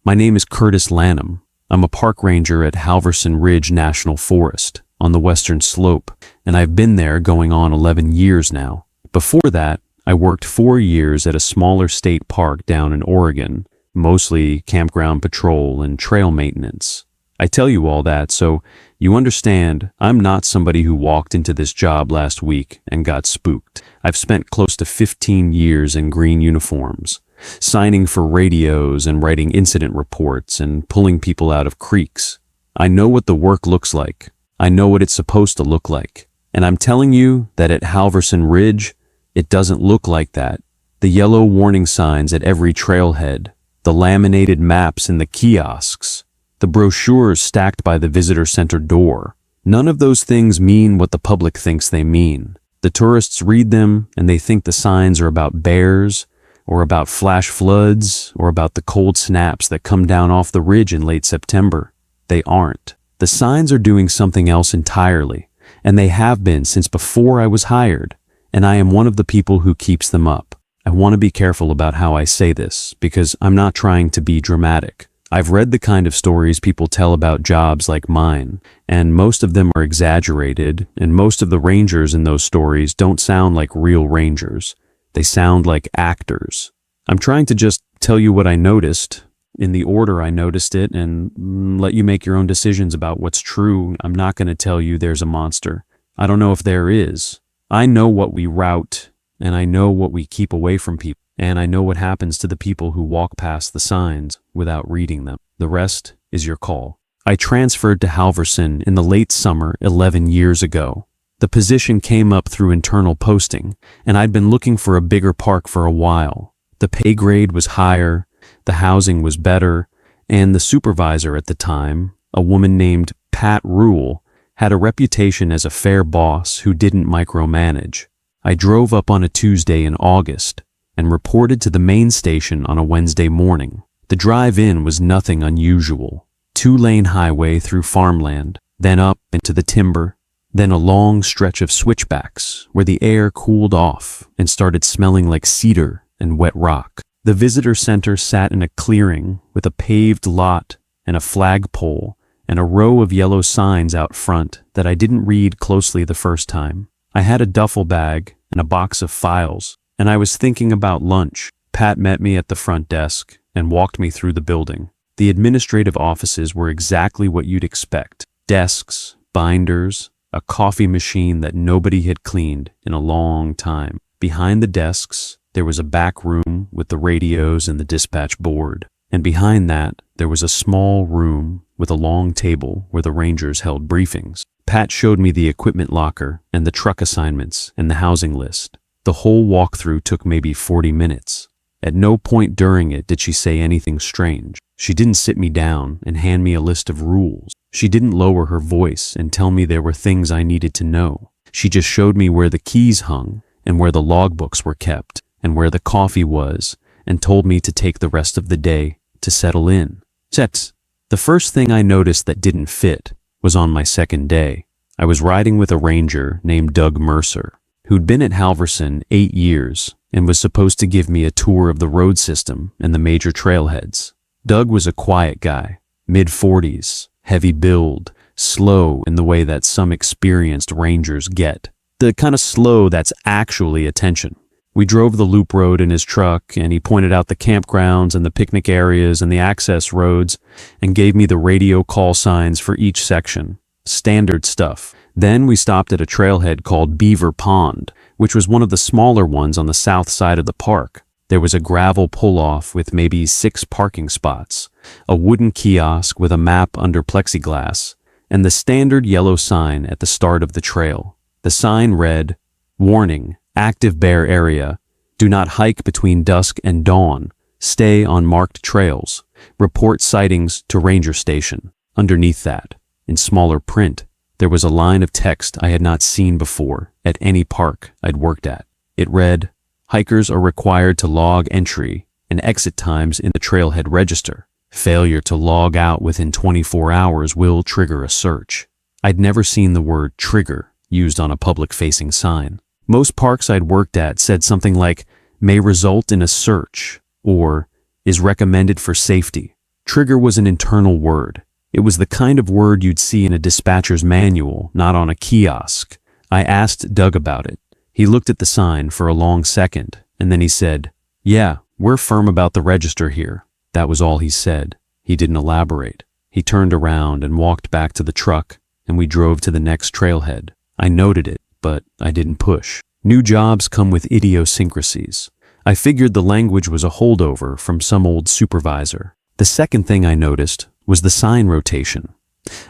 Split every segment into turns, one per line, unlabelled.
My name is Curtis Lanham. I'm a park ranger at Halverson Ridge National Forest on the western slope, and I've been there going on 11 years now. Before that, I worked 4 years at a smaller state park down in Oregon, mostly campground patrol and trail maintenance. I tell you all that so you understand I'm not somebody who walked into this job last week and got spooked. I've spent close to 15 years in green uniforms, signing for radios and writing incident reports and pulling people out of creeks. I know what the work looks like. I know what it's supposed to look like. And I'm telling you that at Halverson Ridge, it doesn't look like that. The yellow warning signs at every trailhead, the laminated maps in the kiosks, the brochures stacked by the visitor center door. None of those things mean what the public thinks they mean. The tourists read them and they think the signs are about bears, or about flash floods, or about the cold snaps that come down off the ridge in late September. They aren't. The signs are doing something else entirely, and they have been since before I was hired, and I am one of the people who keeps them up. I want to be careful about how I say this, because I'm not trying to be dramatic. I've read the kind of stories people tell about jobs like mine, and most of them are exaggerated, and most of the rangers in those stories don't sound like real rangers. They sound like actors. I'm trying to just tell you what I noticed, in the order I noticed it, and let you make your own decisions about what's true. I'm not going to tell you there's a monster. I don't know if there is. I know what we route, and I know what we keep away from people, and I know what happens to the people who walk past the signs without reading them. The rest is your call. I transferred to Halverson in the late summer 11 years ago. The position came up through internal posting, and I'd been looking for a bigger park for a while. The pay grade was higher, the housing was better, and the supervisor at the time, a woman named Pat Rule, had a reputation as a fair boss who didn't micromanage. I drove up on a Tuesday in August and reported to the main station on a Wednesday morning. The drive-in was nothing unusual. 2-lane highway through farmland, then up into the timber, then a long stretch of switchbacks where the air cooled off and started smelling like cedar and wet rock. The visitor center sat in a clearing with a paved lot and a flagpole and a row of yellow signs out front that I didn't read closely the first time. I had a duffel bag and a box of files, and I was thinking about lunch. Pat met me at the front desk and walked me through the building. The administrative offices were exactly what you'd expect. Desks, binders, a coffee machine that nobody had cleaned in a long time. Behind the desks, there was a back room with the radios and the dispatch board. And behind that, there was a small room with a long table where the rangers held briefings. Pat showed me the equipment locker and the truck assignments and the housing list. The whole walkthrough took maybe 40 minutes. At no point during it did she say anything strange. She didn't sit me down and hand me a list of rules. She didn't lower her voice and tell me there were things I needed to know. She just showed me where the keys hung and where the logbooks were kept and where the coffee was, and told me to take the rest of the day to settle in. The first thing I noticed that didn't fit was on my second day. I was riding with a ranger named Doug Mercer, who'd been at Halverson 8 years and was supposed to give me a tour of the road system and the major trailheads. Doug was a quiet guy, mid-40s, heavy build, slow in the way that some experienced rangers get. The kind of slow that's actually attention. We drove the loop road in his truck, and he pointed out the campgrounds and the picnic areas and the access roads and gave me the radio call signs for each section. Standard stuff. Then we stopped at a trailhead called Beaver Pond, which was one of the smaller ones on the south side of the park. There was a gravel pull-off with maybe 6 parking spots, a wooden kiosk with a map under plexiglass, and the standard yellow sign at the start of the trail. The sign read, "Warning, active bear area. Do not hike between dusk and dawn. Stay on marked trails. Report sightings to ranger station." Underneath that, in smaller print, there was a line of text I had not seen before at any park I'd worked at. It read, "Hikers are required to log entry and exit times in the trailhead register. Failure to log out within 24 hours will trigger a search." I'd never seen the word trigger used on a public-facing sign. Most parks I'd worked at said something like, "may result in a search," or "is recommended for safety." Trigger was an internal word. It was the kind of word you'd see in a dispatcher's manual, not on a kiosk. I asked Doug about it. He looked at the sign for a long second, and then he said, "Yeah, we're firm about the register here." That was all he said. He didn't elaborate. He turned around and walked back to the truck, and we drove to the next trailhead. I noted it, but I didn't push. New jobs come with idiosyncrasies. I figured the language was a holdover from some old supervisor. The second thing I noticed was the sign rotation.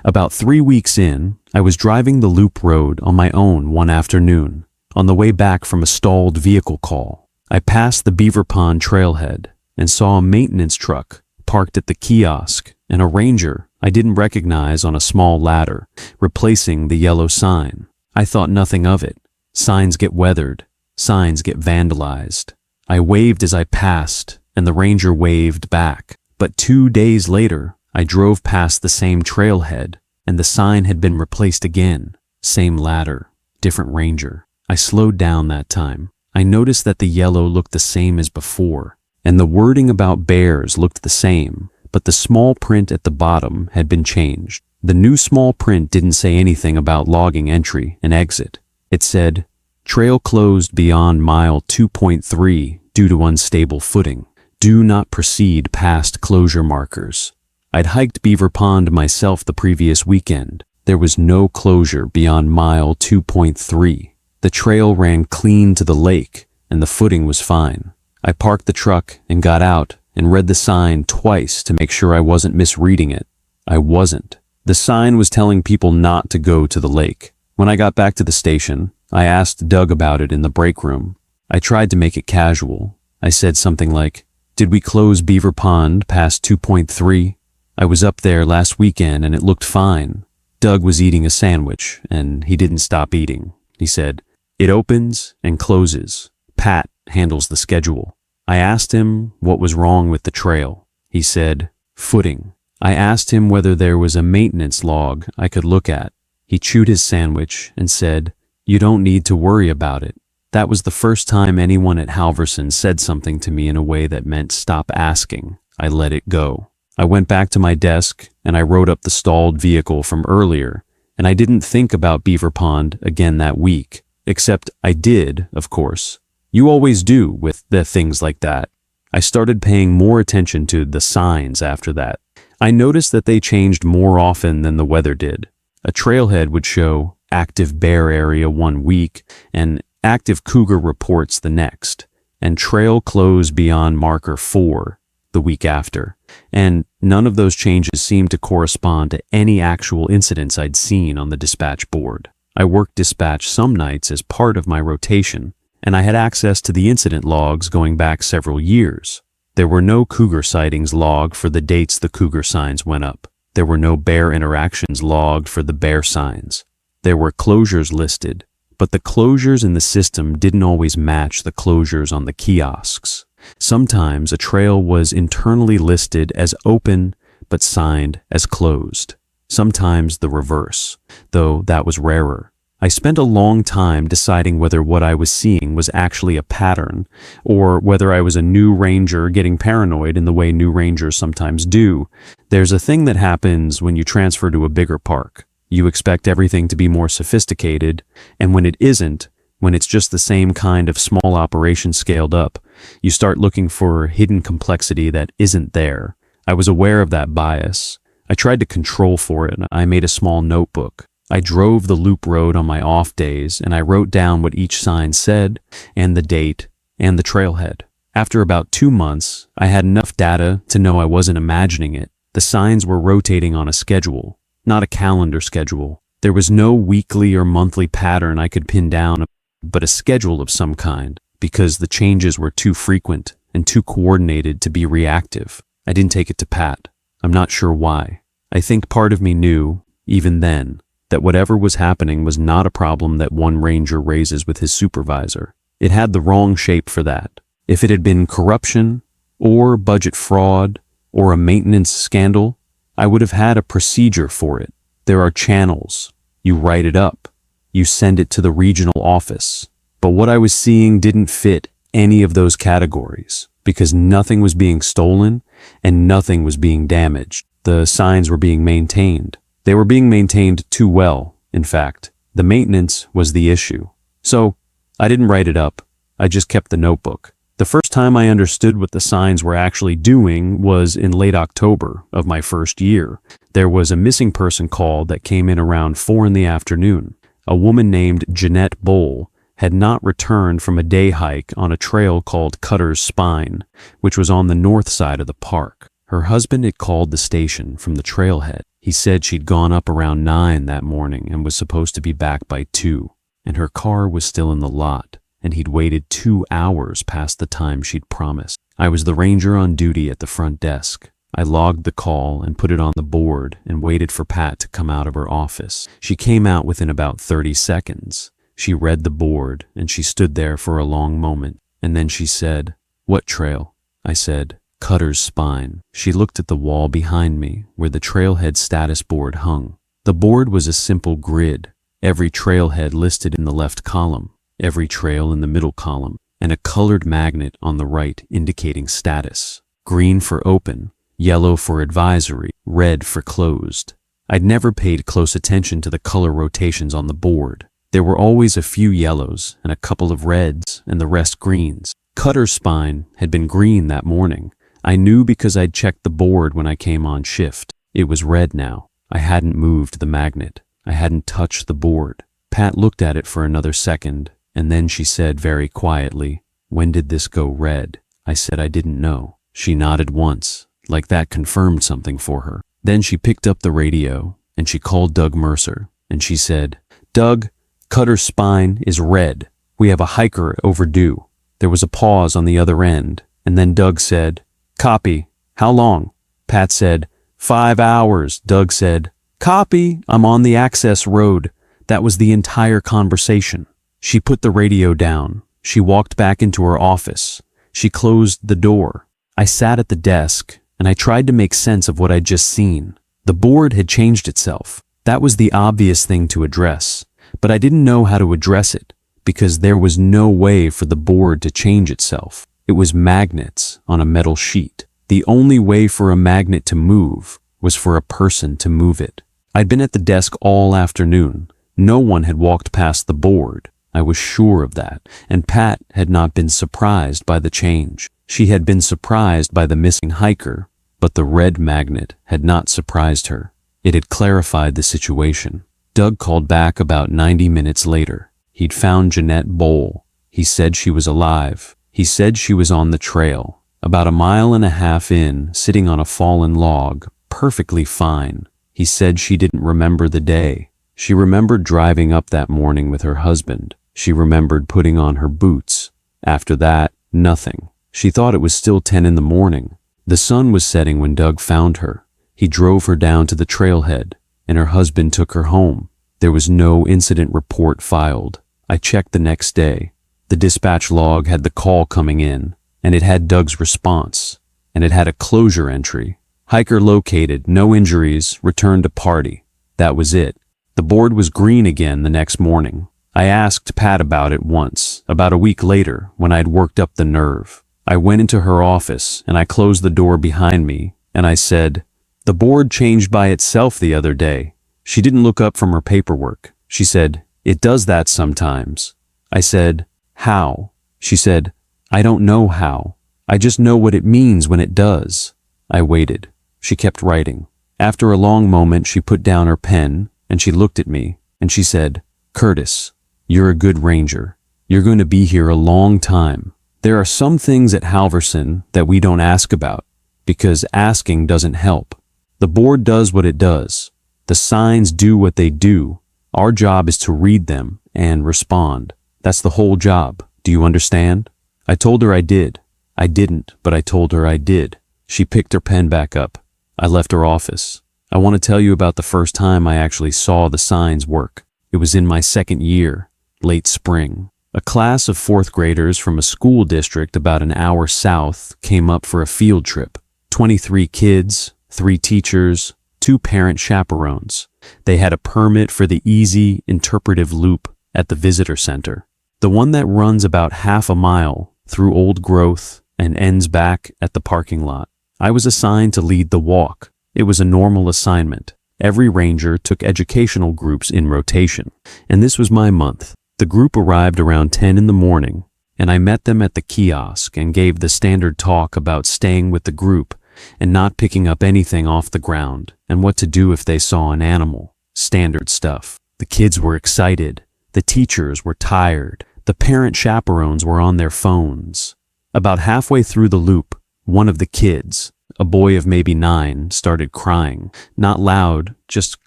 About 3 weeks in, I was driving the loop road on my own one afternoon, on the way back from a stalled vehicle call. I passed the Beaver Pond trailhead and saw a maintenance truck parked at the kiosk and a ranger I didn't recognize on a small ladder, replacing the yellow sign. I thought nothing of it. Signs get weathered. Signs get vandalized. I waved as I passed, and the ranger waved back. But 2 days later, I drove past the same trailhead, and the sign had been replaced again. Same ladder, different ranger. I slowed down that time. I noticed that the yellow looked the same as before, and the wording about bears looked the same, but the small print at the bottom had been changed. The new small print didn't say anything about logging entry and exit. It said, "Trail closed beyond mile 2.3 due to unstable footing. Do not proceed past closure markers." I'd hiked Beaver Pond myself the previous weekend. There was no closure beyond mile 2.3. The trail ran clean to the lake, and the footing was fine. I parked the truck and got out and read the sign twice to make sure I wasn't misreading it. I wasn't. The sign was telling people not to go to the lake. When I got back to the station, I asked Doug about it in the break room. I tried to make it casual. I said something like, "Did we close Beaver Pond past 2.3? I was up there last weekend and it looked fine." Doug was eating a sandwich and he didn't stop eating. He said, "It opens and closes. Pat handles the schedule." I asked him what was wrong with the trail. He said, "Footing." I asked him whether there was a maintenance log I could look at. He chewed his sandwich and said, "You don't need to worry about it." That was the first time anyone at Halverson said something to me in a way that meant stop asking. I let it go. I went back to my desk and I wrote up the stalled vehicle from earlier, and I didn't think about Beaver Pond again that week, except I did, of course. You always do with the things like that. I started paying more attention to the signs after that. I noticed that they changed more often than the weather did. A trailhead would show active bear area 1 week and active cougar reports the next, and trail closed beyond marker 4 the week after. And none of those changes seemed to correspond to any actual incidents I'd seen on the dispatch board. I worked dispatch some nights as part of my rotation, and I had access to the incident logs going back several years. There were no cougar sightings logged for the dates the cougar signs went up. There were no bear interactions logged for the bear signs. There were closures listed, but the closures in the system didn't always match the closures on the kiosks. Sometimes a trail was internally listed as open but signed as closed. Sometimes the reverse, though that was rarer. I spent a long time deciding whether what I was seeing was actually a pattern, or whether I was a new ranger getting paranoid in the way new rangers sometimes do. There's a thing that happens when you transfer to a bigger park. You expect everything to be more sophisticated, and when it isn't, when it's just the same kind of small operation scaled up, you start looking for hidden complexity that isn't there. I was aware of that bias. I tried to control for it, and I made a small notebook. I drove the loop road on my off days, and I wrote down what each sign said, and the date, and the trailhead. After about 2 months, I had enough data to know I wasn't imagining it. The signs were rotating on a schedule, not a calendar schedule. There was no weekly or monthly pattern I could pin down, but a schedule of some kind, because the changes were too frequent and too coordinated to be reactive. I didn't take it to Pat. I'm not sure why. I think part of me knew, even then, that whatever was happening was not a problem that one ranger raises with his supervisor. It had the wrong shape for that. If it had been corruption, or budget fraud, or a maintenance scandal, I would have had a procedure for it. There are channels. You write it up. You send it to the regional office. But what I was seeing didn't fit any of those categories, because nothing was being stolen and nothing was being damaged. The signs were being maintained. They were being maintained too well, in fact. The maintenance was the issue. So, I didn't write it up. I just kept the notebook. The first time I understood what the signs were actually doing was in late October of my first year. There was a missing person call that came in around 4 in the afternoon. A woman named Jeanette Bowl had not returned from a day hike on a trail called Cutter's Spine, which was on the north side of the park. Her husband had called the station from the trailhead. He said she'd gone up around 9 that morning and was supposed to be back by 2, and her car was still in the lot, and he'd waited 2 hours past the time she'd promised. I was the ranger on duty at the front desk. I logged the call and put it on the board and waited for Pat to come out of her office. She came out within about 30 seconds. She read the board, and she stood there for a long moment, and then she said, "What trail?" I said, "Cutter's Spine." She looked at the wall behind me, where the trailhead status board hung. The board was a simple grid, every trailhead listed in the left column, every trail in the middle column, and a colored magnet on the right indicating status. Green for open, yellow for advisory, red for closed. I'd never paid close attention to the color rotations on the board. There were always a few yellows and a couple of reds and the rest greens. Cutter's Spine had been green that morning. I knew because I'd checked the board when I came on shift. It was red now. I hadn't moved the magnet. I hadn't touched the board. Pat looked at it for another second, and then she said very quietly, "When did this go red?" I said I didn't know. She nodded once, like that confirmed something for her. Then she picked up the radio, and she called Doug Mercer, and she said, "Doug, Cutter's Spine is red. We have a hiker overdue." There was a pause on the other end, and then Doug said, "Copy. How long?" Pat said, 5 hours. Doug said, "Copy. I'm on the access road." That was the entire conversation. She put the radio down. She walked back into her office. She closed the door. I sat at the desk, and I tried to make sense of what I'd just seen. The board had changed itself. That was the obvious thing to address, but I didn't know how to address it because there was no way for the board to change itself. It was magnets on a metal sheet. The only way for a magnet to move was for a person to move it. I'd been at the desk all afternoon. No one had walked past the board. I was sure of that, and Pat had not been surprised by the change. She had been surprised by the missing hiker, but the red magnet had not surprised her. It had clarified the situation. Doug called back about 90 minutes later. He'd found Jeanette Bowl. He said she was alive. He said she was on the trail, about 1.5 miles in, sitting on a fallen log, perfectly fine. He said she didn't remember the day. She remembered driving up that morning with her husband. She remembered putting on her boots. After that, nothing. She thought it was still 10 in the morning. The sun was setting when Doug found her. He drove her down to the trailhead, and her husband took her home. There was no incident report filed. I checked the next day. The dispatch log had the call coming in, and it had Doug's response, and it had a closure entry. Hiker located, no injuries, returned to party. That was it. The board was green again the next morning. I asked Pat about it once, about a week later, when I'd worked up the nerve. I went into her office, and I closed the door behind me, and I said, "The board changed by itself the other day." She didn't look up from her paperwork. She said, "It does that sometimes." I said, "How?" She said, "I don't know how. I just know what it means when it does." I waited. She kept writing. After a long moment, she put down her pen, and she looked at me, and she said, "Curtis, you're a good ranger. You're going to be here a long time. There are some things at Halverson that we don't ask about, because asking doesn't help. The board does what it does. The signs do what they do. Our job is to read them and respond. That's the whole job. Do you understand?" I told her I did. I didn't, but I told her I did. She picked her pen back up. I left her office. I want to tell you about the first time I actually saw the signs work. It was in my second year, late spring. A class of 4th graders from a school district about an hour south came up for a field trip. 23 kids, 3 teachers, 2 parent chaperones. They had a permit for the easy interpretive loop at the visitor center, the one that runs about 1/2 mile through old growth and ends back at the parking lot. I was assigned to lead the walk. It was a normal assignment. Every ranger took educational groups in rotation, and this was my month. The group arrived around 10 in the morning, and I met them at the kiosk and gave the standard talk about staying with the group and not picking up anything off the ground and what to do if they saw an animal. Standard stuff. The kids were excited. The teachers were tired. The parent chaperones were on their phones. About halfway through the loop, one of the kids, a boy of maybe 9, started crying. Not loud, just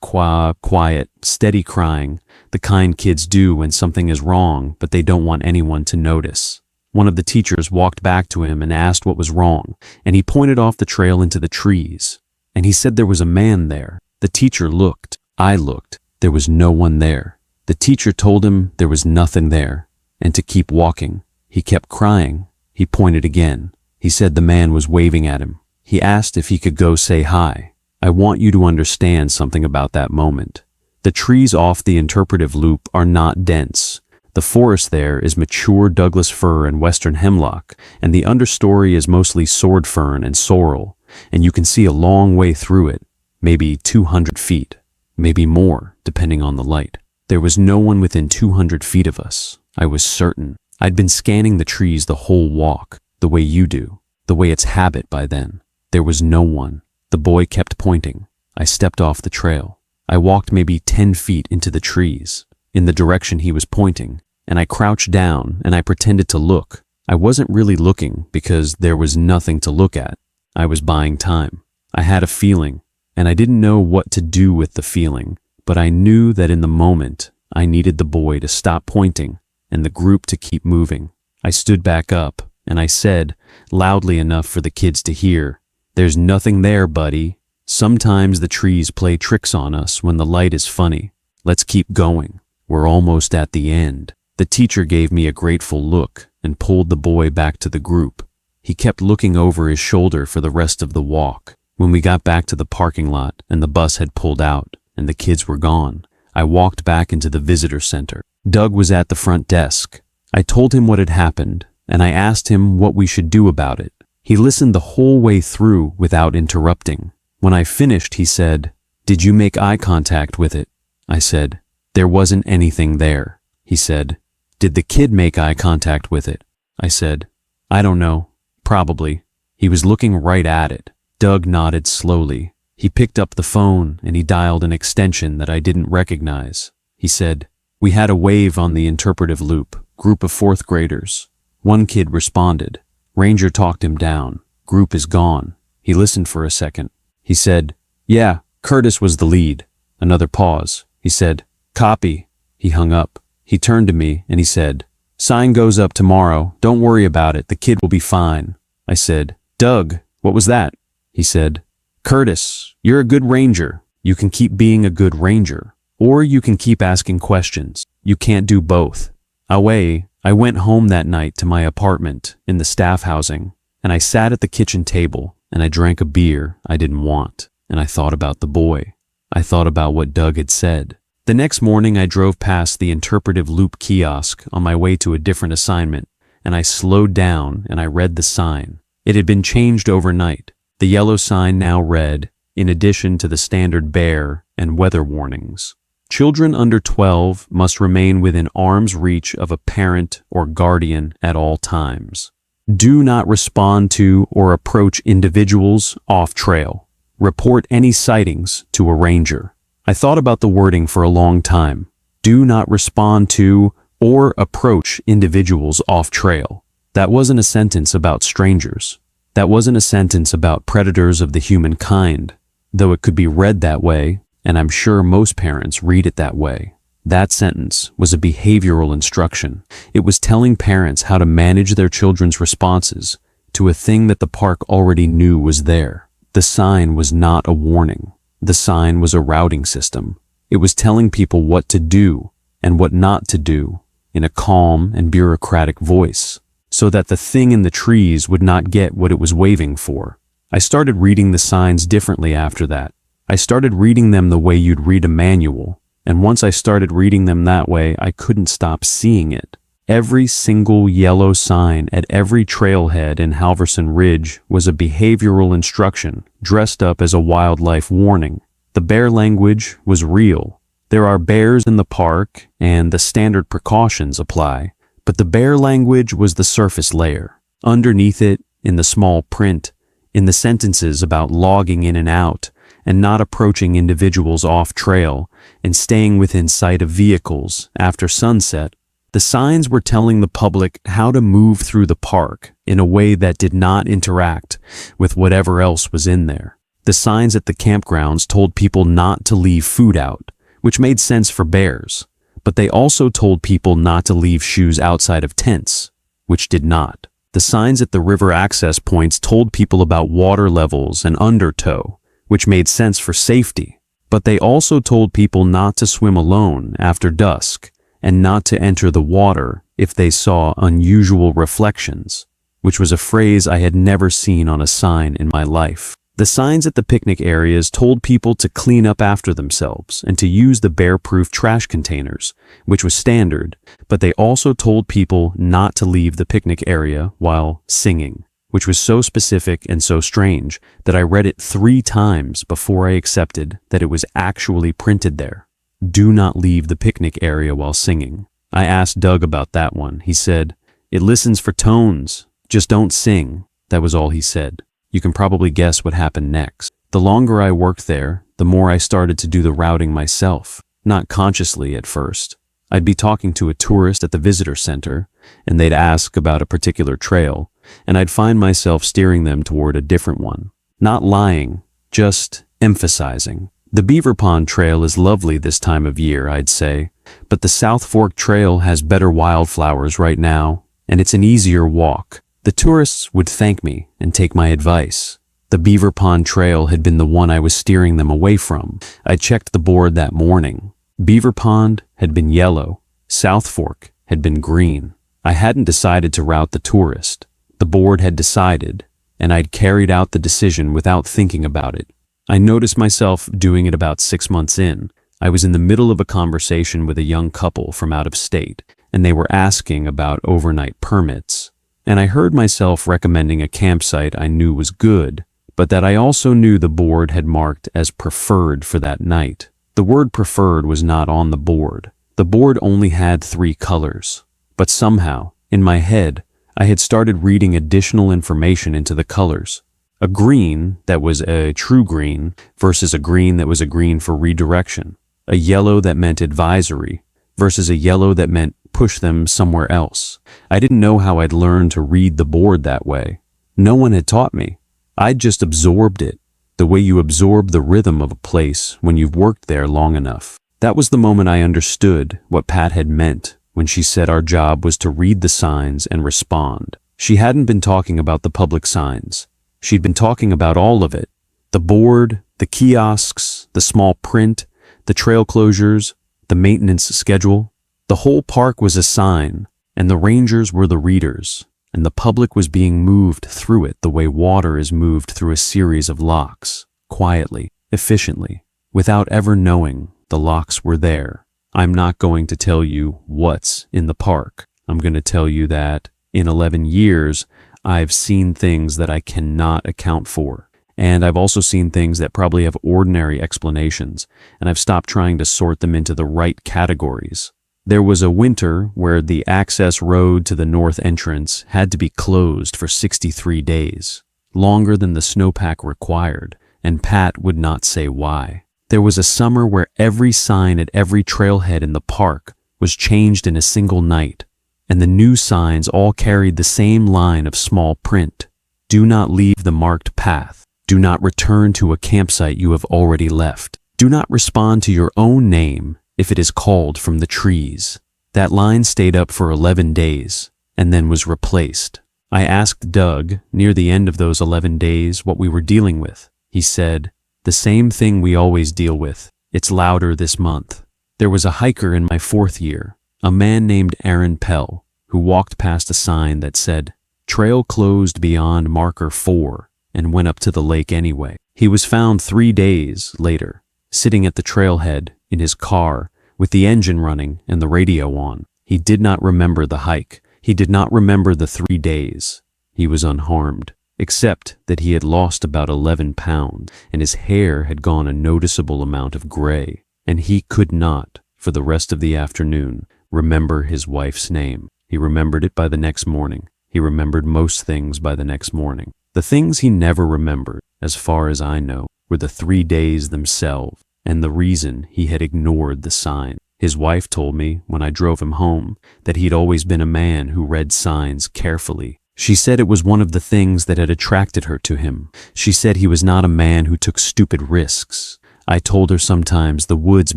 quiet, steady crying, the kind kids do when something is wrong but they don't want anyone to notice. One of the teachers walked back to him and asked what was wrong, and he pointed off the trail into the trees. And he said there was a man there. The teacher looked. I looked. There was no one there. The teacher told him there was nothing there, and to keep walking. He kept crying. He pointed again. He said the man was waving at him. He asked if he could go say hi. I want you to understand something about that moment. The trees off the interpretive loop are not dense. The forest there is mature Douglas fir and western hemlock, and the understory is mostly sword fern and sorrel, and you can see a long way through it, maybe 200 feet, maybe more, depending on the light. There was no one within 200 feet of us. I was certain. I'd been scanning the trees the whole walk, the way you do, the way it's habit by then. There was no one. The boy kept pointing. I stepped off the trail. I walked maybe 10 feet into the trees, in the direction he was pointing, and I crouched down and I pretended to look. I wasn't really looking because there was nothing to look at. I was buying time. I had a feeling, and I didn't know what to do with the feeling, but I knew that in the moment I needed the boy to stop pointing and the group to keep moving. I stood back up and I said, loudly enough for the kids to hear, "There's nothing there, buddy. Sometimes the trees play tricks on us when the light is funny. Let's keep going. We're almost at the end." The teacher gave me a grateful look and pulled the boy back to the group. He kept looking over his shoulder for the rest of the walk. When we got back to the parking lot and the bus had pulled out and the kids were gone, I walked back into the visitor center. Doug was at the front desk. I told him what had happened, and I asked him what we should do about it. He listened the whole way through without interrupting. When I finished, he said, "Did you make eye contact with it?" I said, "There wasn't anything there." He said, "Did the kid make eye contact with it?" I said, "I don't know. Probably." He was looking right at it. Doug nodded slowly. He picked up the phone and he dialed an extension that I didn't recognize. He said, "We had a wave on the interpretive loop, group of 4th graders. One kid responded. Ranger talked him down. Group is gone." He listened for a second. He said, "Yeah, Curtis was the lead." Another pause. He said, "Copy." He hung up. He turned to me and he said, "Sign goes up tomorrow. Don't worry about it. The kid will be fine." I said, "Doug, what was that?" He said, "Curtis, you're a good ranger. You can keep being a good ranger, or you can keep asking questions. You can't do both." Away, I went home that night to my apartment in the staff housing, and I sat at the kitchen table and I drank a beer I didn't want, and I thought about the boy. I thought about what Doug had said. The next morning I drove past the interpretive loop kiosk on my way to a different assignment, and I slowed down and I read the sign. It had been changed overnight. The yellow sign now read, in addition to the standard bear and weather warnings, "Children under 12 must remain within arm's reach of a parent or guardian at all times. Do not respond to or approach individuals off trail. Report any sightings to a ranger." I thought about the wording for a long time. Do not respond to or approach individuals off trail. That wasn't a sentence about strangers. That wasn't a sentence about predators of the human kind, though it could be read that way, and I'm sure most parents read it that way. That sentence was a behavioral instruction. It was telling parents how to manage their children's responses to a thing that the park already knew was there. The sign was not a warning. The sign was a routing system. It was telling people what to do and what not to do in a calm and bureaucratic voice, so that the thing in the trees would not get what it was waving for. I started reading the signs differently after that. I started reading them the way you'd read a manual, and once I started reading them that way, I couldn't stop seeing it. Every single yellow sign at every trailhead in Halverson Ridge was a behavioral instruction dressed up as a wildlife warning. The bear language was real. There are bears in the park, and the standard precautions apply. But the bear language was the surface layer. Underneath it, in the small print, in the sentences about logging in and out, and not approaching individuals off trail, and staying within sight of vehicles after sunset, the signs were telling the public how to move through the park in a way that did not interact with whatever else was in there. The signs at the campgrounds told people not to leave food out, which made sense for bears, but they also told people not to leave shoes outside of tents, which did not. The signs at the river access points told people about water levels and undertow, which made sense for safety, but they also told people not to swim alone after dusk and not to enter the water if they saw unusual reflections, which was a phrase I had never seen on a sign in my life. The signs at the picnic areas told people to clean up after themselves and to use the bear-proof trash containers, which was standard, but they also told people not to leave the picnic area while singing, which was so specific and so strange that I read it 3 times before I accepted that it was actually printed there. Do not leave the picnic area while singing. I asked Doug about that one. He said, "It listens for tones. Just don't sing." That was all he said. You can probably guess what happened next. The longer I worked there, the more I started to do the routing myself, not consciously at first. I'd be talking to a tourist at the visitor center, and they'd ask about a particular trail, and I'd find myself steering them toward a different one. Not lying, just emphasizing. The Beaver Pond Trail is lovely this time of year, I'd say, but the South Fork Trail has better wildflowers right now, and it's an easier walk. The tourists would thank me and take my advice. The Beaver Pond Trail had been the one I was steering them away from. I checked the board that morning. Beaver Pond had been yellow. South Fork had been green. I hadn't decided to route the tourist. The board had decided, and I'd carried out the decision without thinking about it. I noticed myself doing it about 6 months in. I was in the middle of a conversation with a young couple from out of state, and they were asking about overnight permits. And I heard myself recommending a campsite I knew was good, but that I also knew the board had marked as preferred for that night. The word preferred was not on the board. The board only had 3 colors. But somehow, in my head, I had started reading additional information into the colors. A green that was a true green versus a green that was a green for redirection. A yellow that meant advisory versus a yellow that meant push them somewhere else. I didn't know how I'd learned to read the board that way. No one had taught me. I'd just absorbed it, the way you absorb the rhythm of a place when you've worked there long enough. That was the moment I understood what Pat had meant when she said our job was to read the signs and respond. She hadn't been talking about the public signs. She'd been talking about all of it. The board, the kiosks, the small print, the trail closures, the maintenance schedule. The whole park was a sign, and the rangers were the readers, and the public was being moved through it the way water is moved through a series of locks, quietly, efficiently, without ever knowing the locks were there. I'm not going to tell you what's in the park. I'm going to tell you that in 11 years, I've seen things that I cannot account for. And I've also seen things that probably have ordinary explanations, and I've stopped trying to sort them into the right categories. There was a winter where the access road to the north entrance had to be closed for 63 days, longer than the snowpack required, and Pat would not say why. There was a summer where every sign at every trailhead in the park was changed in a single night, and the new signs all carried the same line of small print. Do not leave the marked path. Do not return to a campsite you have already left. Do not respond to your own name if it is called from the trees. That line stayed up for 11 days and then was replaced. I asked Doug near the end of those 11 days what we were dealing with. He said, "The same thing we always deal with. It's louder this month." There was a hiker in my 4th year, a man named Aaron Pell, who walked past a sign that said, "Trail closed beyond marker 4, and went up to the lake anyway." He was found 3 days later, sitting at the trailhead in his car with the engine running and the radio on. He did not remember the hike. He did not remember the 3 days. He was unharmed, except that he had lost about 11 pounds, and his hair had gone a noticeable amount of gray, and he could not, for the rest of the afternoon, remember his wife's name. He remembered it by the next morning. He remembered most things by the next morning. The things he never remembered, as far as I know, were the 3 days themselves, and the reason he had ignored the sign. His wife told me, when I drove him home, that he'd always been a man who read signs carefully. She said it was one of the things that had attracted her to him. She said he was not a man who took stupid risks. I told her sometimes the woods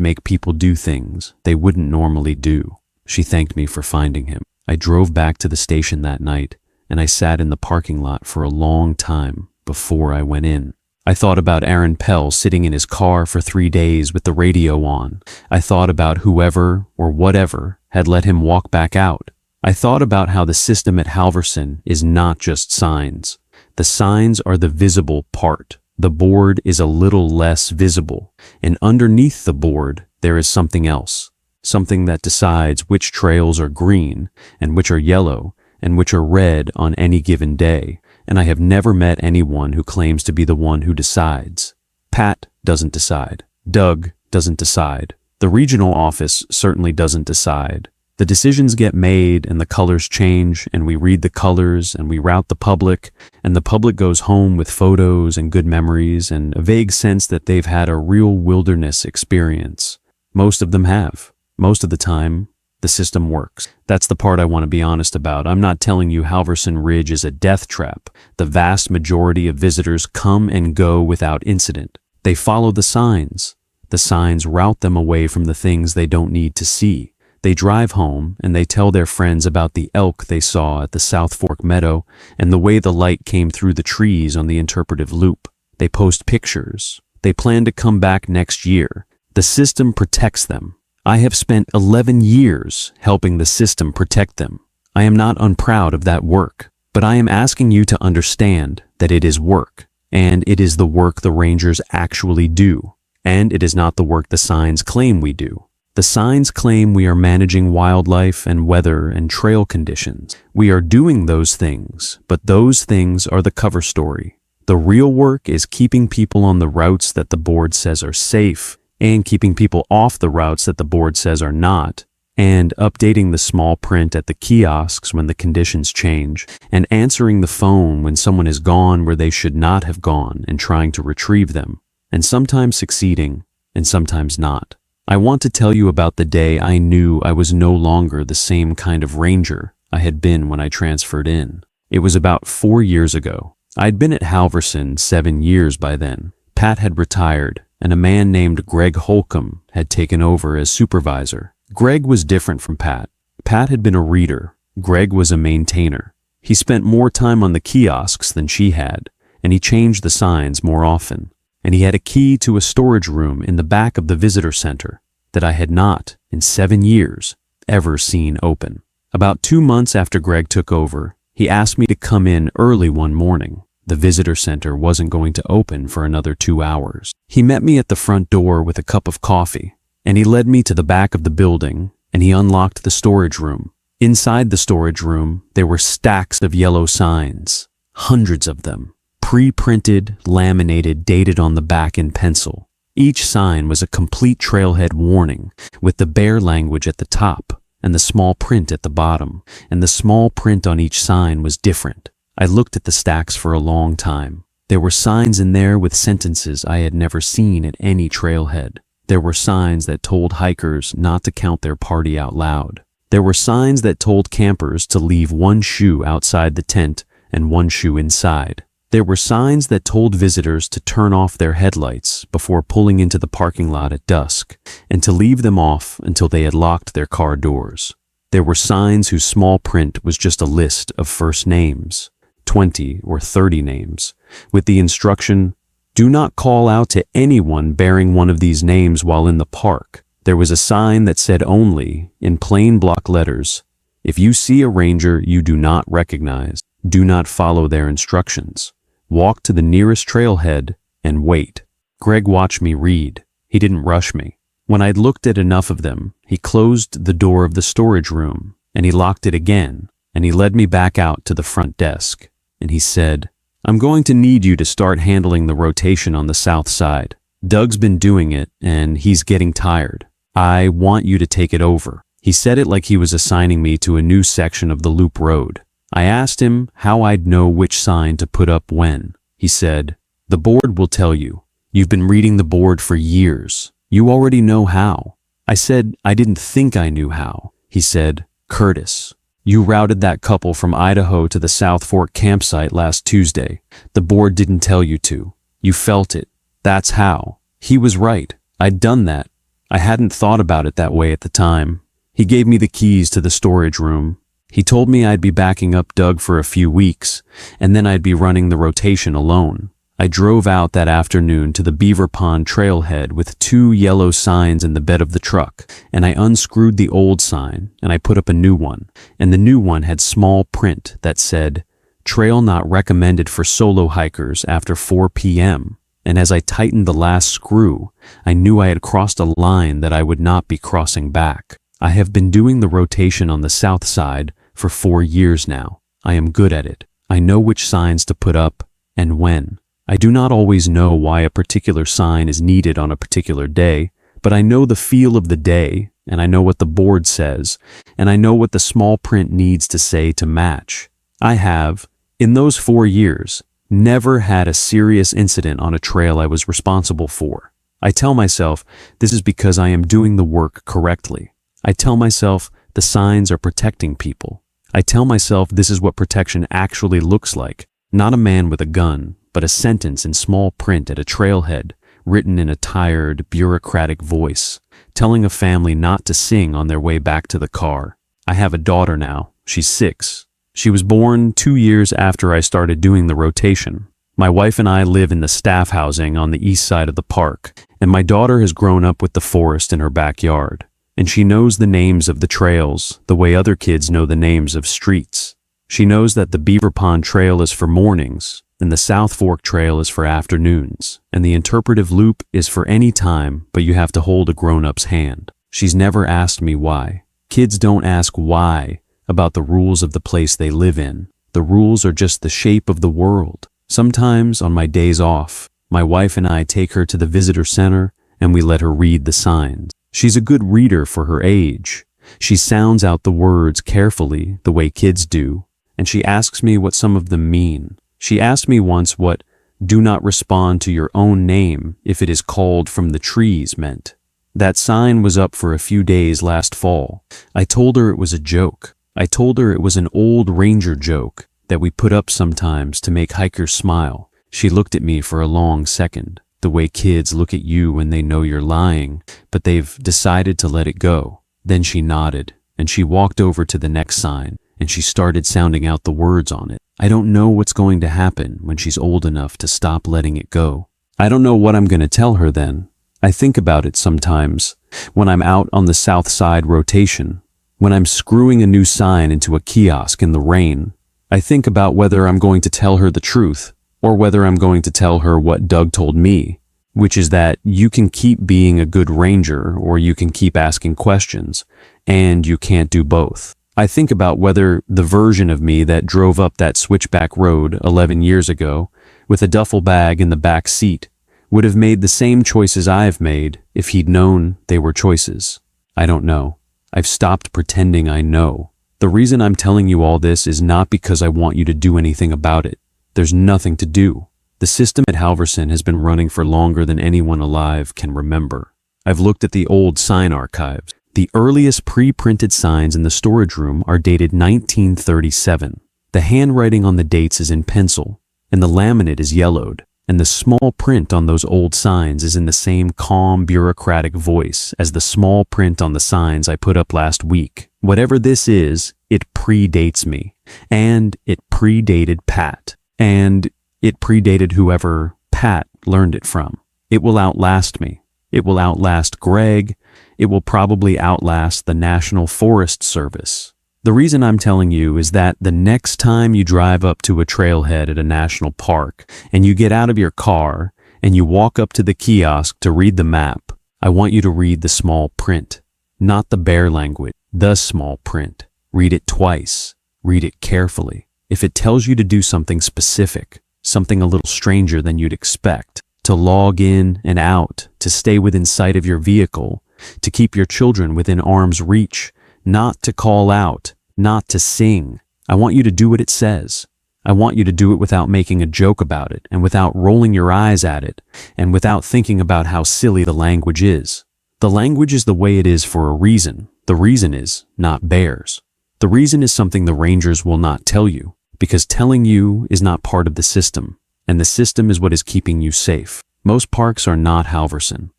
make people do things they wouldn't normally do. She thanked me for finding him. I drove back to the station that night, and I sat in the parking lot for a long time before I went in. I thought about Aaron Pell sitting in his car for 3 days with the radio on. I thought about whoever or whatever had let him walk back out. I thought about how the system at Halverson is not just signs. The signs are the visible part. The board is a little less visible, and underneath the board there is something else. Something that decides which trails are green and which are yellow and which are red on any given day, and I have never met anyone who claims to be the one who decides. Pat doesn't decide. Doug doesn't decide. The regional office certainly doesn't decide. The decisions get made and the colors change, and we read the colors and we route the public, and the public goes home with photos and good memories and a vague sense that they've had a real wilderness experience. Most of them have. Most of the time, the system works. That's the part I want to be honest about. I'm not telling you Halverson Ridge is a death trap. The vast majority of visitors come and go without incident. They follow the signs. The signs route them away from the things they don't need to see. They drive home and they tell their friends about the elk they saw at the South Fork Meadow and the way the light came through the trees on the interpretive loop. They post pictures. They plan to come back next year. The system protects them. I have spent 11 years helping the system protect them. I am not unproud of that work, but I am asking you to understand that it is work, and it is the work the rangers actually do, and it is not the work the signs claim we do. The signs claim we are managing wildlife and weather and trail conditions. We are doing those things, but those things are the cover story. The real work is keeping people on the routes that the board says are safe, and keeping people off the routes that the board says are not, and updating the small print at the kiosks when the conditions change, and answering the phone when someone has gone where they should not have gone and trying to retrieve them, and sometimes succeeding, and sometimes not. I want to tell you about the day I knew I was no longer the same kind of ranger I had been when I transferred in. It was about 4 years ago. I'd been at Halverson 7 years by then. Pat had retired, and a man named Greg Holcomb had taken over as supervisor. Greg was different from Pat. Pat had been a reader. Greg was a maintainer. He spent more time on the kiosks than she had, and he changed the signs more often. And he had a key to a storage room in the back of the visitor center that I had not, in 7 years, ever seen open. About 2 months after Greg took over, he asked me to come in early one morning. The visitor center wasn't going to open for another 2 hours. He met me at the front door with a cup of coffee, and he led me to the back of the building, and he unlocked the storage room. Inside the storage room, there were stacks of yellow signs, hundreds of them. Pre-printed, laminated, dated on the back in pencil. Each sign was a complete trailhead warning, with the bare language at the top and the small print at the bottom, and the small print on each sign was different. I looked at the stacks for a long time. There were signs in there with sentences I had never seen at any trailhead. There were signs that told hikers not to count their party out loud. There were signs that told campers to leave one shoe outside the tent and one shoe inside. There were signs that told visitors to turn off their headlights before pulling into the parking lot at dusk, and to leave them off until they had locked their car doors. There were signs whose small print was just a list of first names, 20 or 30 names, with the instruction, "Do not call out to anyone bearing one of these names while in the park." There was a sign that said only, in plain block letters, "If you see a ranger you do not recognize, do not follow their instructions. Walk to the nearest trailhead and wait." Greg watched me read. He didn't rush me. When I'd looked at enough of them, he closed the door of the storage room, and he locked it again, and he led me back out to the front desk. And he said, "I'm going to need you to start handling the rotation on the south side. Doug's been doing it, and he's getting tired. I want you to take it over." He said it like he was assigning me to a new section of the loop road. I asked him how I'd know which sign to put up when. He said, "The board will tell you. You've been reading the board for years. You already know how." I said I didn't think I knew how. He said, "Curtis, you routed that couple from Idaho to the South Fork campsite last Tuesday. The board didn't tell you to. You felt it. That's how." He was right. I'd done that. I hadn't thought about it that way at the time. He gave me the keys to the storage room. He told me I'd be backing up Doug for a few weeks, and then I'd be running the rotation alone. I drove out that afternoon to the Beaver Pond trailhead with 2 yellow signs in the bed of the truck, and I unscrewed the old sign, and I put up a new one, and the new one had small print that said, "Trail not recommended for solo hikers after 4 p.m., and as I tightened the last screw, I knew I had crossed a line that I would not be crossing back. I have been doing the rotation on the south side for 4 years now. I am good at it. I know which signs to put up and when. I do not always know why a particular sign is needed on a particular day, but I know the feel of the day, and I know what the board says, and I know what the small print needs to say to match. I have, in those 4 years, never had a serious incident on a trail I was responsible for. I tell myself this is because I am doing the work correctly. I tell myself the signs are protecting people. I tell myself this is what protection actually looks like, not a man with a gun, but a sentence in small print at a trailhead, written in a tired, bureaucratic voice, telling a family not to sing on their way back to the car. I have a daughter now. She's 6. She was born 2 years after I started doing the rotation. My wife and I live in the staff housing on the east side of the park, and my daughter has grown up with the forest in her backyard. And she knows the names of the trails the way other kids know the names of streets. She knows that the Beaver Pond Trail is for mornings, and the South Fork Trail is for afternoons, and the interpretive loop is for any time, but you have to hold a grown-up's hand. She's never asked me why. Kids don't ask why about the rules of the place they live in. The rules are just the shape of the world. Sometimes, on my days off, my wife and I take her to the visitor center, and we let her read the signs. She's a good reader for her age. She sounds out the words carefully, the way kids do, and she asks me what some of them mean. She asked me once what "do not respond to your own name if it is called from the trees" meant. That sign was up for a few days last fall. I told her it was a joke. I told her it was an old ranger joke that we put up sometimes to make hikers smile. She looked at me for a long second, the way kids look at you when they know you're lying, but they've decided to let it go. Then she nodded, and she walked over to the next sign, and she started sounding out the words on it. I don't know what's going to happen when she's old enough to stop letting it go. I don't know what I'm going to tell her then. I think about it sometimes, when I'm out on the south side rotation, when I'm screwing a new sign into a kiosk in the rain. I think about whether I'm going to tell her the truth, or whether I'm going to tell her what Doug told me, which is that you can keep being a good ranger or you can keep asking questions, and you can't do both. I think about whether the version of me that drove up that switchback road 11 years ago with a duffel bag in the back seat would have made the same choices I've made if he'd known they were choices. I don't know. I've stopped pretending I know. The reason I'm telling you all this is not because I want you to do anything about it. There's nothing to do. The system at Halverson has been running for longer than anyone alive can remember. I've looked at the old sign archives. The earliest pre-printed signs in the storage room are dated 1937. The handwriting on the dates is in pencil, and the laminate is yellowed, and the small print on those old signs is in the same calm, bureaucratic voice as the small print on the signs I put up last week. Whatever this is, it predates me, and it predated Pat. And it predated whoever Pat learned it from. It will outlast me. It will outlast Greg. It will probably outlast the National Forest Service. The reason I'm telling you is that the next time you drive up to a trailhead at a national park and you get out of your car and you walk up to the kiosk to read the map, I want you to read the small print, not the bare language, the small print. Read it twice. Read it carefully. If it tells you to do something specific, something a little stranger than you'd expect, to log in and out, to stay within sight of your vehicle, to keep your children within arm's reach, not to call out, not to sing. I want you to do what it says. I want you to do it without making a joke about it, and without rolling your eyes at it, and without thinking about how silly the language is. The language is the way it is for a reason. The reason is not bears. The reason is something the rangers will not tell you, because telling you is not part of the system, and the system is what is keeping you safe. Most parks are not Halverson.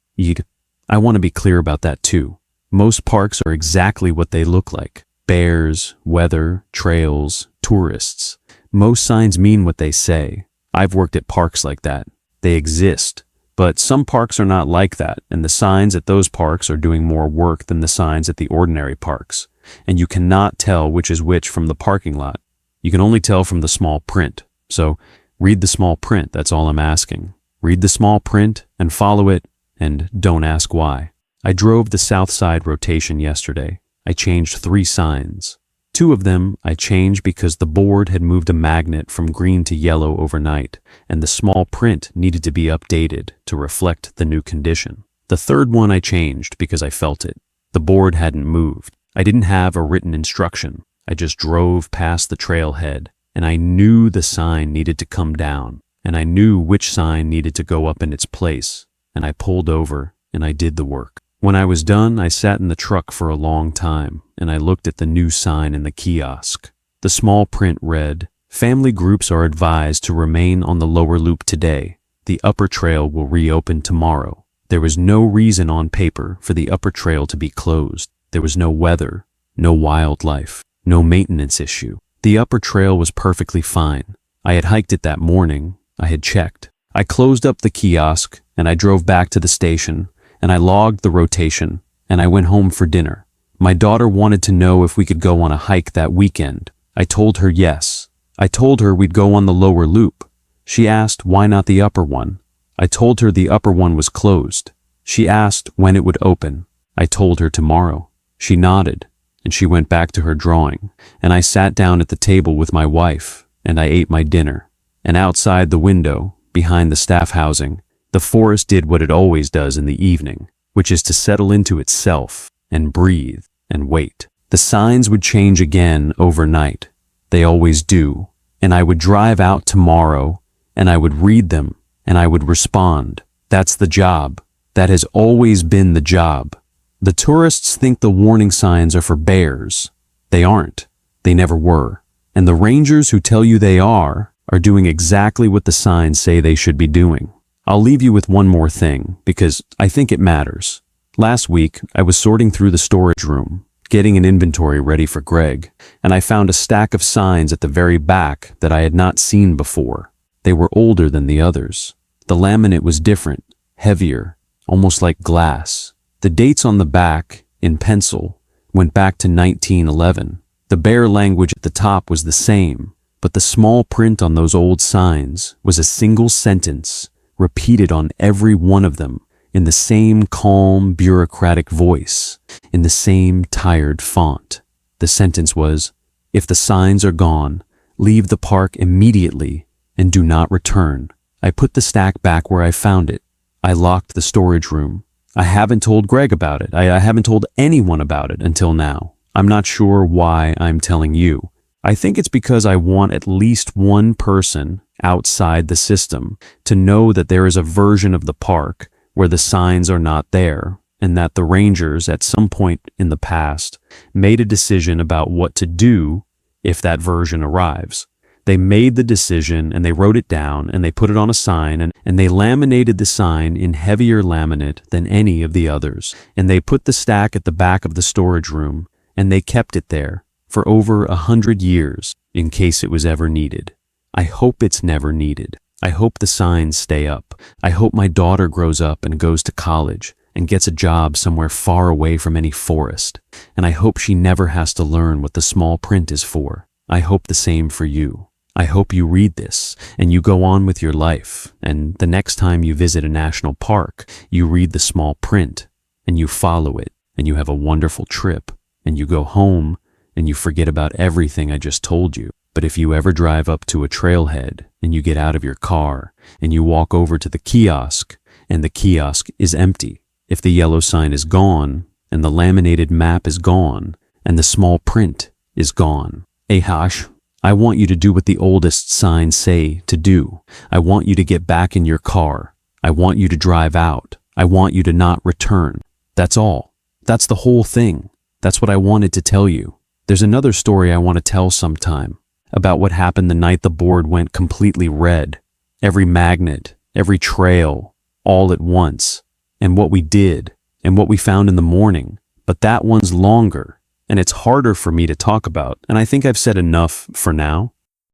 I want to be clear about that too. Most parks are exactly what they look like. Bears, weather, trails, tourists. Most signs mean what they say. I've worked at parks like that. They exist. But some parks are not like that, and the signs at those parks are doing more work than the signs at the ordinary parks. And you cannot tell which is which from the parking lot. You can only tell from the small print. So read the small print, that's all I'm asking. Read the small print and follow it, and don't ask why. I drove the south side rotation yesterday. I changed 3 signs. 2 of them I changed because the board had moved a magnet from green to yellow overnight, and the small print needed to be updated to reflect the new condition. The 3rd one I changed because I felt it. The board hadn't moved. I didn't have a written instruction. I just drove past the trailhead, and I knew the sign needed to come down, and I knew which sign needed to go up in its place, and I pulled over and I did the work. When I was done, I sat in the truck for a long time, and I looked at the new sign in the kiosk. The small print read, "Family groups are advised to remain on the lower loop today. The upper trail will reopen tomorrow." There was no reason on paper for the upper trail to be closed. There was no weather, no wildlife, no maintenance issue. The upper trail was perfectly fine. I had hiked it that morning. I had checked. I closed up the kiosk, and I drove back to the station, and I logged the rotation, and I went home for dinner. My daughter wanted to know if we could go on a hike that weekend. I told her yes. I told her we'd go on the lower loop. She asked why not the upper one. I told her the upper one was closed. She asked when it would open. I told her tomorrow. She nodded, and she went back to her drawing, and I sat down at the table with my wife, and I ate my dinner. And outside the window, behind the staff housing, the forest did what it always does in the evening, which is to settle into itself and breathe and wait. The signs would change again overnight. They always do. And I would drive out tomorrow, and I would read them, and I would respond. That's the job. That has always been the job. The tourists think the warning signs are for bears. They aren't. They never were. And the rangers who tell you they are doing exactly what the signs say they should be doing. I'll leave you with one more thing, because I think it matters. Last week, I was sorting through the storage room, getting an inventory ready for Greg, and I found a stack of signs at the very back that I had not seen before. They were older than the others. The laminate was different, heavier, almost like glass. The dates on the back, in pencil, went back to 1911. The bare language at the top was the same, but the small print on those old signs was a single sentence, repeated on every one of them, in the same calm, bureaucratic voice, in the same tired font. The sentence was, "If the signs are gone, leave the park immediately and do not return." I put the stack back where I found it. I locked the storage room. I haven't told Greg about it. I haven't told anyone about it until now. I'm not sure why I'm telling you. I think it's because I want at least one person outside the system to know that there is a version of the park where the signs are not there, and that the rangers at some point in the past made a decision about what to do if that version arrives. They made the decision, and they wrote it down, and they put it on a sign, and they laminated the sign in heavier laminate than any of the others. And they put the stack at the back of the storage room, and they kept it there for over 100 years in case it was ever needed. I hope it's never needed. I hope the signs stay up. I hope my daughter grows up and goes to college and gets a job somewhere far away from any forest. And I hope she never has to learn what the small print is for. I hope the same for you. I hope you read this and you go on with your life, and the next time you visit a national park, you read the small print and you follow it, and you have a wonderful trip, and you go home, and you forget about everything I just told you. But if you ever drive up to a trailhead, and you get out of your car, and you walk over to the kiosk, and the kiosk is empty, if the yellow sign is gone, and the laminated map is gone, and the small print is gone, Ahash, I want you to do what the oldest signs say to do. I want you to get back in your car. I want you to drive out. I want you to not return. That's all. That's the whole thing. That's what I wanted to tell you. There's another story I want to tell sometime about what happened the night the board went completely red. Every magnet, every trail, all at once, and what we did, and what we found in the morning. But that one's longer, and it's harder for me to talk about, and I think I've said enough for now.